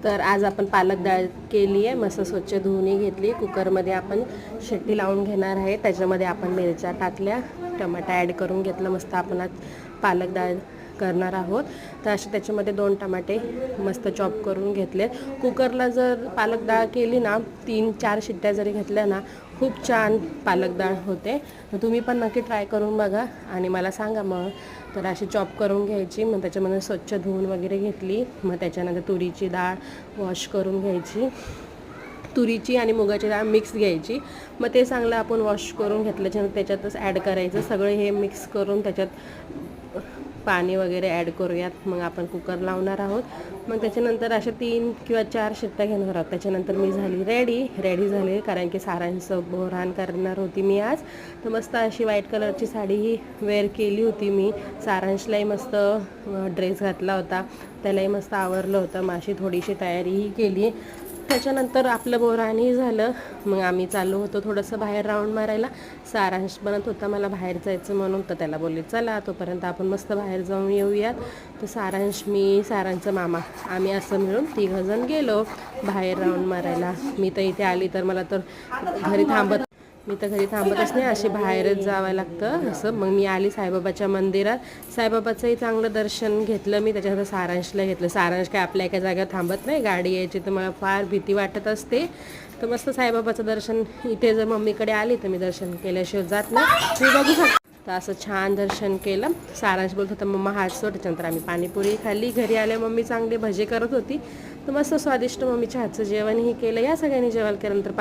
तर आज आपण पालक डाळ केली आहे, मस्त स्वच्छ धुवून घेतली. कुकरमध्ये आपण शेट्टी लावून घेणार आहे. त्याच्यामध्ये आपण मिरच्या टाकल्या, टमाटा ॲड करून घेतलं. मस्त आपण आज पालक डाळ करणार आहोत. तर असे त्याच्यामध्ये 2 टमाटे मस्त चॉप करून घेतले. कुकरला जर पालक डाळ केली ना, 3-4 शिट्ट्या जरी घेतल्या ना, खूप छान पालक डाळ होते. तर तुम्ही पण नक्की ट्राय करून बघा आणि मला सांगा मग. तर अशी चॉप करून घ्यायची, मग त्याच्यामध्ये स्वच्छ धुवून वगैरे घेतली. मग त्याच्यानंतर तुरीची डाळ वॉश करून घ्यायची. तुरीची आणि मुगाची डाळ मिक्स घ्यायची. मग ते चांगलं आपण वॉश करून घेतल्याच्यानंतर त्याच्यातच ॲड करायचं. सगळं हे मिक्स करून त्याच्यात पाणी वगैरे ॲड करूयात. मग आपण कुकर लावणार आहोत. मग त्याच्यानंतर अशा 3 किंवा 4 शिट्ट्या घेणार आहोत. त्याच्यानंतर मी झाली रेडी झाली, कारण की सारांचं बोरान करणार होती मी आज. तर मस्त अशी व्हाईट कलरची साडी ही वेअर केली होती मी. सारांशलाही मस्त ड्रेस घातला होता, त्यालाही मस्त आवरलं होतं. मग अशी थोडीशी तयारीही केली. त्याच्यानंतर आपलं बोरानही झालं. मग आम्ही चाललो होतो थोडंसं बाहेर राऊंड मारायला. सारांश बनत होता मला बाहेर जायचं म्हणून, तर त्याला बोलले चला तोपर्यंत आपण मस्त बाहेर जाऊन येऊयात. तर सारांश, मी, सारांचं मामा, आम्ही असं मिळून 3 जण गेलो बाहेर राऊंड मारायला. मी तर इथे आली तर मला तर घरी थांबतच नाही, अशी बाहेरच जावं लागतं असं. मग मी आली साईबाबाच्या मंदिरात. साईबाबाचंही चांगलं दर्शन घेतलं मी. त्याच्यानंतर सारांशला घेतलं. सारांश काय आपल्या एका जागेवर थांबत नाही, गाडी यायची तर मला फार भीती वाटत असते. तर मस्त साईबाबाचं दर्शन, इथे जर मम्मीकडे आली तर मी दर्शन केल्याशिवाय जात नाही, तुम्ही बघू शकता. तर असं छान दर्शन केलं. सारांश बोलत होता मम्मा हात सोड. त्याच्यानंतर आम्ही पाणीपुरी खाल्ली. घरी आल्या मम्मी चांगली भजे करत होती. तर मस्त स्वादिष्ट मम्मीच्या हातचं जेवणही केलं. या सगळ्यांनी जेवण केल्यानंतर